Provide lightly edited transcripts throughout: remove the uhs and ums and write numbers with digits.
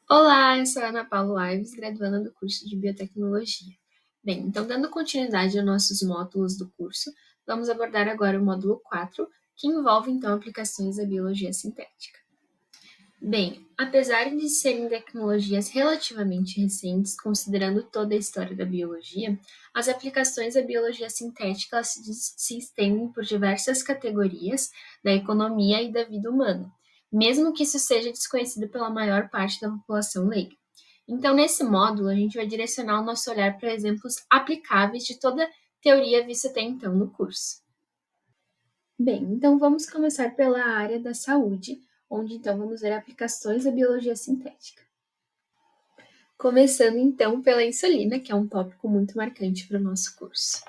Olá, eu sou a Ana Paula Alves, graduanda do curso de Biotecnologia. Bem, então, dando continuidade aos nossos módulos do curso, vamos abordar agora o módulo 4, que envolve, então, aplicações da biologia sintética. Bem, apesar de serem tecnologias relativamente recentes, considerando toda a história da biologia, as aplicações da biologia sintética elas se estendem por diversas categorias da economia e da vida humana, mesmo que isso seja desconhecido pela maior parte da população leiga. Então, nesse módulo, a gente vai direcionar o nosso olhar para exemplos aplicáveis de toda a teoria vista até então no curso. Bem, então vamos começar pela área da saúde, onde então vamos ver aplicações da biologia sintética. Começando então pela insulina, que é um tópico muito marcante para o nosso curso.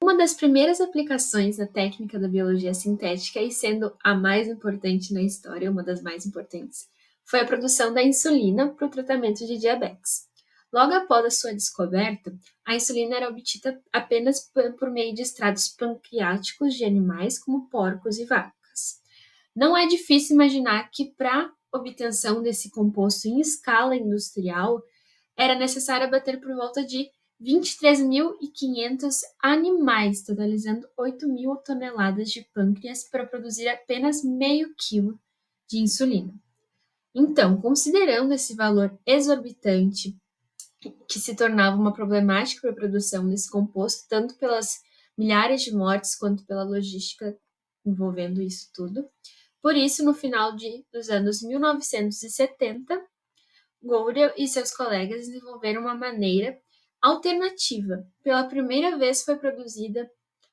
Uma das primeiras aplicações da técnica da biologia sintética, e sendo a mais importante na história, uma das mais importantes, foi a produção da insulina para o tratamento de diabetes. Logo após a sua descoberta, a insulina era obtida apenas por meio de extratos pancreáticos de animais como porcos e vacas. Não é difícil imaginar que para obtenção desse composto em escala industrial, era necessário abater por volta de 23.500 animais, totalizando 8.000 toneladas de pâncreas para produzir apenas meio quilo de insulina. Então, considerando esse valor exorbitante, que se tornava uma problemática para a produção desse composto, tanto pelas milhares de mortes quanto pela logística envolvendo isso tudo. Por isso, no final dos anos 1970, Goldel e seus colegas desenvolveram uma maneira alternativa. Pela primeira vez foi produzida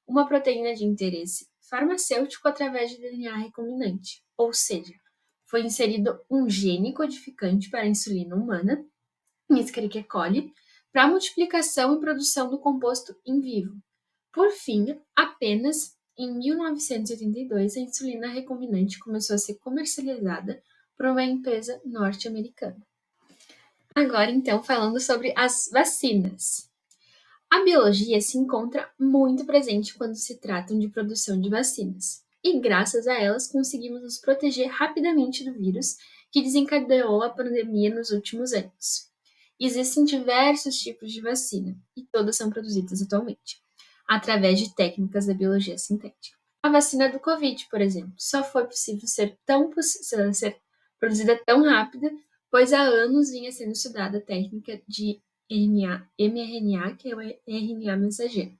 uma proteína de interesse farmacêutico através de DNA recombinante, ou seja, foi inserido um gene codificante para a insulina humana, Escherichia coli, para a multiplicação e produção do composto em vivo. Por fim, apenas em 1982, a insulina recombinante começou a ser comercializada por uma empresa norte-americana. Agora, então, falando sobre as vacinas. A biologia se encontra muito presente quando se tratam de produção de vacinas, e graças a elas conseguimos nos proteger rapidamente do vírus que desencadeou a pandemia nos últimos anos. Existem diversos tipos de vacina, e todas são produzidas atualmente, através de técnicas da biologia sintética. A vacina do Covid, por exemplo, só foi possível ser produzida tão rápida, pois há anos vinha sendo estudada a técnica de mRNA, que é o RNA mensageiro.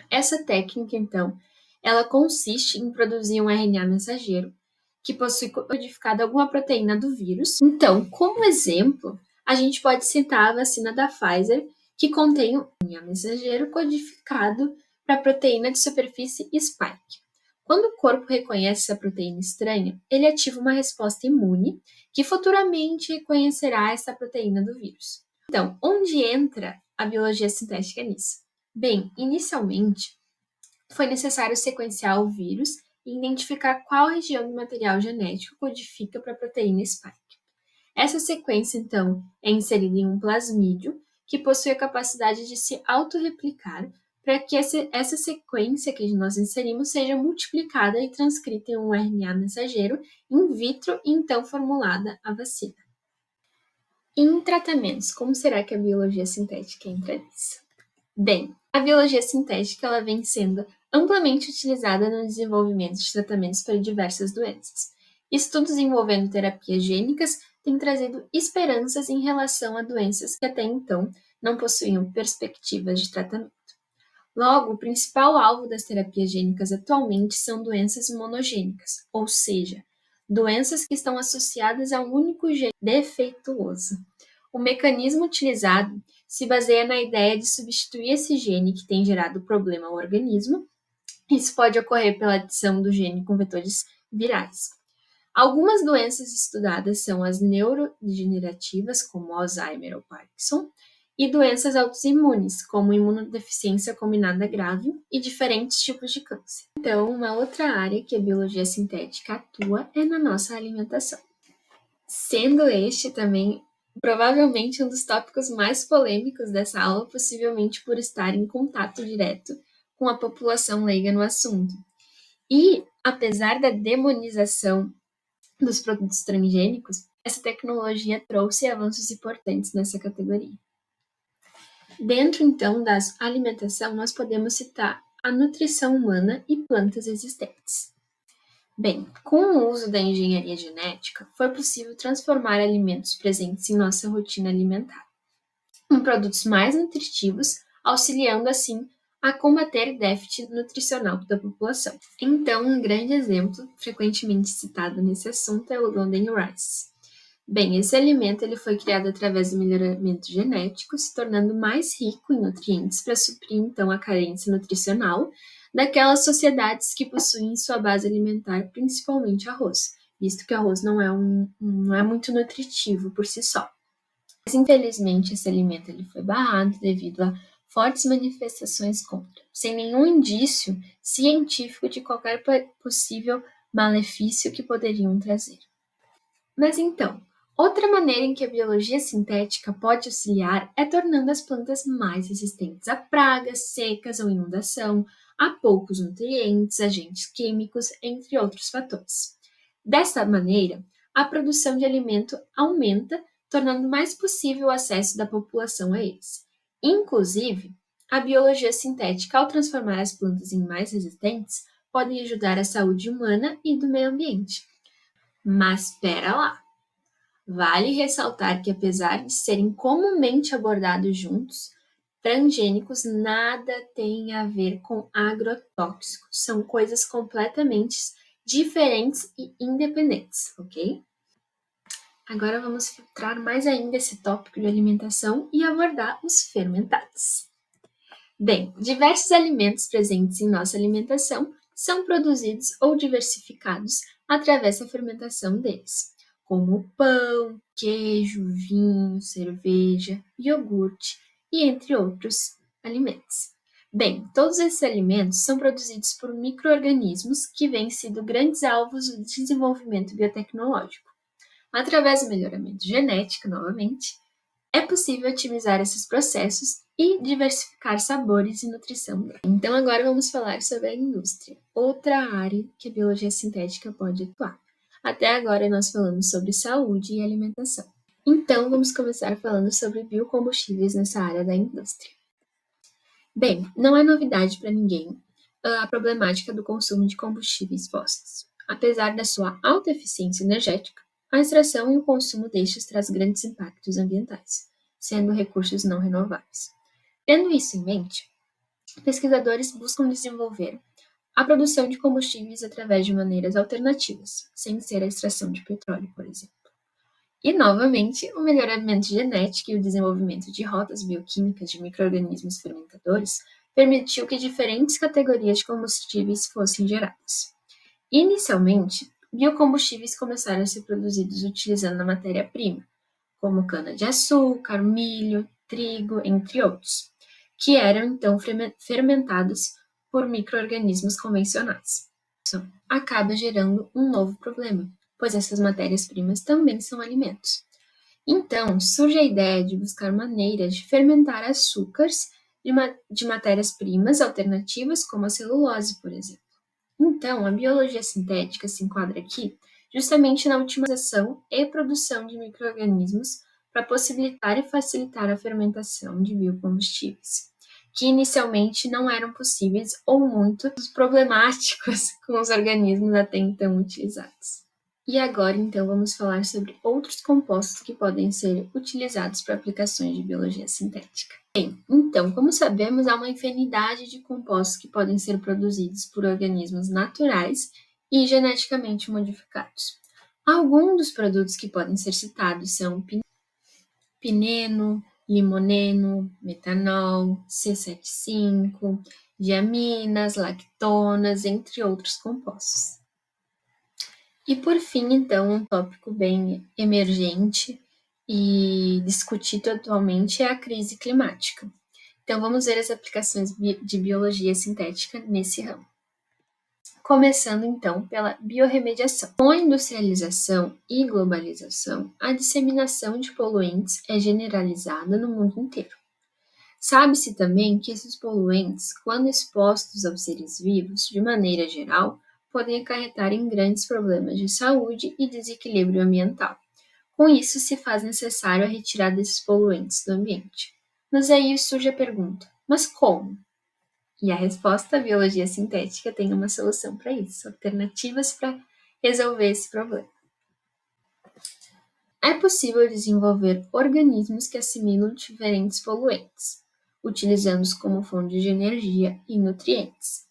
Essa técnica, então, ela consiste em produzir um RNA mensageiro que possui codificado alguma proteína do vírus. Então, como exemplo, a gente pode citar a vacina da Pfizer, que contém um RNA mensageiro codificado para a proteína de superfície spike. Quando o corpo reconhece essa proteína estranha, ele ativa uma resposta imune que futuramente reconhecerá essa proteína do vírus. Então, onde entra a biologia sintética nisso? Bem, inicialmente, foi necessário sequenciar o vírus e identificar qual região do material genético codifica para a proteína spike. Essa sequência, então, é inserida em um plasmídio que possui a capacidade de se autorreplicar para que essa sequência que nós inserimos seja multiplicada e transcrita em um RNA mensageiro in vitro e então formulada a vacina. Em tratamentos, como será que a biologia sintética entra nisso? Bem, a biologia sintética ela vem sendo amplamente utilizada no desenvolvimento de tratamentos para diversas doenças. Estudos envolvendo terapias gênicas têm trazido esperanças em relação a doenças que até então não possuíam perspectivas de tratamento. Logo, o principal alvo das terapias gênicas atualmente são doenças monogênicas, ou seja, doenças que estão associadas a um único gene defeituoso. O mecanismo utilizado se baseia na ideia de substituir esse gene que tem gerado problema ao organismo. Isso pode ocorrer pela adição do gene com vetores virais. Algumas doenças estudadas são as neurodegenerativas, como Alzheimer ou Parkinson, e doenças autoimunes, como imunodeficiência combinada grave e diferentes tipos de câncer. Então, uma outra área que a biologia sintética atua é na nossa alimentação. Sendo este também provavelmente um dos tópicos mais polêmicos dessa aula, possivelmente por estar em contato direto com a população leiga no assunto. E, apesar da demonização dos produtos transgênicos, essa tecnologia trouxe avanços importantes nessa categoria. Dentro, então, da alimentação, nós podemos citar a nutrição humana e plantas existentes. Bem, com o uso da engenharia genética, foi possível transformar alimentos presentes em nossa rotina alimentar em produtos mais nutritivos, auxiliando assim a combater déficit nutricional da população. Então, um grande exemplo, frequentemente citado nesse assunto, é o Golden Rice. Bem, esse alimento ele foi criado através do melhoramento genético, se tornando mais rico em nutrientes para suprir então a carência nutricional daquelas sociedades que possuem em sua base alimentar principalmente arroz, visto que arroz não é muito nutritivo por si só. Mas infelizmente esse alimento ele foi barrado devido a fortes manifestações contra, sem nenhum indício científico de qualquer possível malefício que poderiam trazer. Mas então, outra maneira em que a biologia sintética pode auxiliar é tornando as plantas mais resistentes a pragas, secas ou inundação, a poucos nutrientes, agentes químicos, entre outros fatores. Desta maneira, a produção de alimento aumenta, tornando mais possível o acesso da população a eles. Inclusive, a biologia sintética, ao transformar as plantas em mais resistentes, pode ajudar a saúde humana e do meio ambiente. Mas espera lá! Vale ressaltar que, apesar de serem comumente abordados juntos, transgênicos nada têm a ver com agrotóxicos. São coisas completamente diferentes e independentes, ok? Agora vamos filtrar mais ainda esse tópico de alimentação e abordar os fermentados. Bem, diversos alimentos presentes em nossa alimentação são produzidos ou diversificados através da fermentação deles, como pão, queijo, vinho, cerveja, iogurte e entre outros alimentos. Bem, todos esses alimentos são produzidos por micro-organismos que vêm sido grandes alvos do desenvolvimento biotecnológico. Através do melhoramento genético, novamente, é possível otimizar esses processos e diversificar sabores e nutrição. Então, agora vamos falar sobre a indústria, outra área que a biologia sintética pode atuar. Até agora, nós falamos sobre saúde e alimentação. Então, vamos começar falando sobre biocombustíveis nessa área da indústria. Bem, não é novidade para ninguém a problemática do consumo de combustíveis fósseis. Apesar da sua alta eficiência energética, a extração e o consumo destes traz grandes impactos ambientais, sendo recursos não renováveis. Tendo isso em mente, pesquisadores buscam desenvolver a produção de combustíveis através de maneiras alternativas, sem ser a extração de petróleo, por exemplo. E, novamente, o melhoramento genético e o desenvolvimento de rotas bioquímicas de micro-organismos fermentadores permitiu que diferentes categorias de combustíveis fossem geradas. Inicialmente, biocombustíveis começaram a ser produzidos utilizando a matéria-prima, como cana-de-açúcar, milho, trigo, entre outros, que eram então fermentados por micro-organismos convencionais. Isso acaba gerando um novo problema, pois essas matérias-primas também são alimentos. Então, surge a ideia de buscar maneiras de fermentar açúcares de matérias-primas alternativas, como a celulose, por exemplo. Então, a biologia sintética se enquadra aqui justamente na otimização e produção de micro-organismos para possibilitar e facilitar a fermentação de biocombustíveis, que inicialmente não eram possíveis ou muito problemáticos com os organismos até então utilizados. E agora, então, vamos falar sobre outros compostos que podem ser utilizados para aplicações de biologia sintética. Bem, então, como sabemos, há uma infinidade de compostos que podem ser produzidos por organismos naturais e geneticamente modificados. Alguns dos produtos que podem ser citados são pineno, limoneno, metanol, C75, diaminas, lactonas, entre outros compostos. E por fim, então, um tópico bem emergente e discutido atualmente é a crise climática. Então, vamos ver as aplicações de biologia sintética nesse ramo. Começando, então, pela biorremediação. Com a industrialização e globalização, a disseminação de poluentes é generalizada no mundo inteiro. Sabe-se também que esses poluentes, quando expostos aos seres vivos, de maneira geral, podem acarretar em grandes problemas de saúde e desequilíbrio ambiental. Com isso, se faz necessário a retirada desses poluentes do ambiente. Mas aí surge a pergunta: mas como? E a resposta, a biologia sintética tem uma solução para isso, alternativas para resolver esse problema. É possível desenvolver organismos que assimilam diferentes poluentes, utilizando-os como fonte de energia e nutrientes.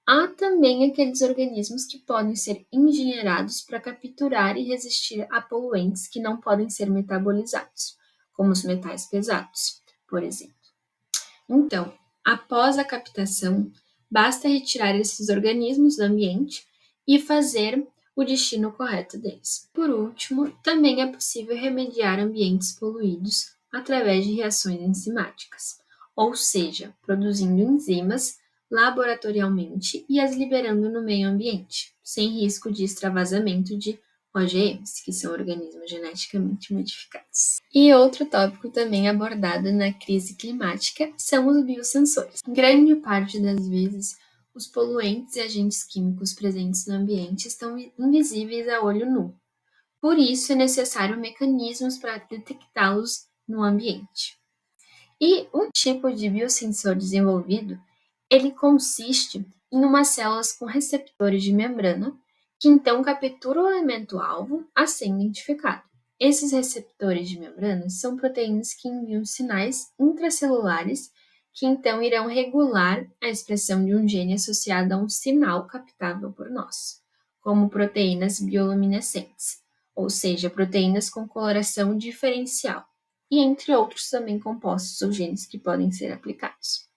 Há também aqueles organismos que podem ser engenheirados para capturar e resistir a poluentes que não podem ser metabolizados, como os metais pesados, por exemplo. Então, após a captação, basta retirar esses organismos do ambiente e fazer o destino correto deles. Por último, também é possível remediar ambientes poluídos através de reações enzimáticas, ou seja, produzindo enzimas laboratorialmente e as liberando no meio ambiente, sem risco de extravasamento de OGMs, que são organismos geneticamente modificados. E outro tópico também abordado na crise climática são os biosensores. Grande parte das vezes, os poluentes e agentes químicos presentes no ambiente estão invisíveis a olho nu. Por isso, é necessário mecanismos para detectá-los no ambiente. E um tipo de biosensor desenvolvido, ele consiste em umas células com receptores de membrana, que então capturam o elemento-alvo a ser identificado. Esses receptores de membrana são proteínas que enviam sinais intracelulares que então irão regular a expressão de um gene associado a um sinal captável por nós, como proteínas bioluminescentes, ou seja, proteínas com coloração diferencial, e entre outros também compostos ou genes que podem ser aplicados.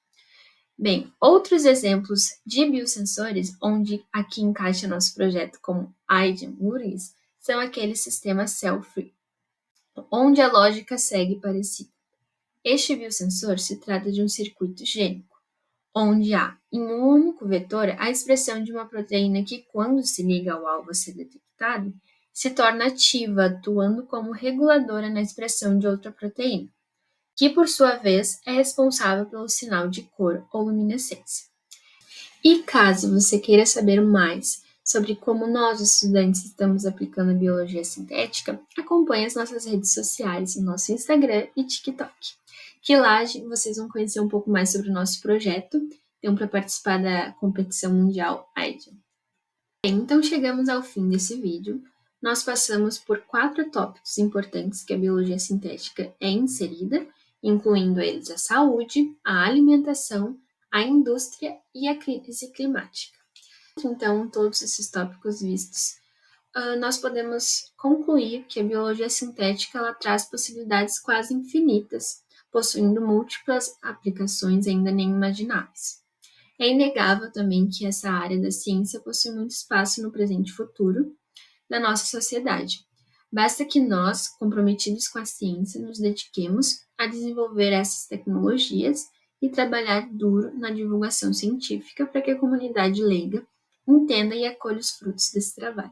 Bem, outros exemplos de biosensores, onde aqui encaixa nosso projeto como IDEM URGS, são aqueles sistemas cell-free, onde a lógica segue parecida. Este biosensor se trata de um circuito gênico, onde há, em um único vetor, a expressão de uma proteína que, quando se liga ao alvo a ser detectado, se torna ativa, atuando como reguladora na expressão de outra proteína, que, por sua vez, é responsável pelo sinal de cor ou luminescência. E caso você queira saber mais sobre como nós, estudantes, estamos aplicando a biologia sintética, acompanhe as nossas redes sociais, o nosso Instagram e TikTok, que lá vocês vão conhecer um pouco mais sobre o nosso projeto, para participar da competição mundial IDEM. Então chegamos ao fim desse vídeo. Nós passamos por 4 tópicos importantes que a biologia sintética é inserida, incluindo eles a saúde, a alimentação, a indústria e a crise climática. Então, todos esses tópicos vistos, nós podemos concluir que a biologia sintética ela traz possibilidades quase infinitas, possuindo múltiplas aplicações ainda nem imagináveis. É inegável também que essa área da ciência possui muito espaço no presente e futuro da nossa sociedade. Basta que nós, comprometidos com a ciência, nos dediquemos a desenvolver essas tecnologias e trabalhar duro na divulgação científica para que a comunidade leiga entenda e acolha os frutos desse trabalho.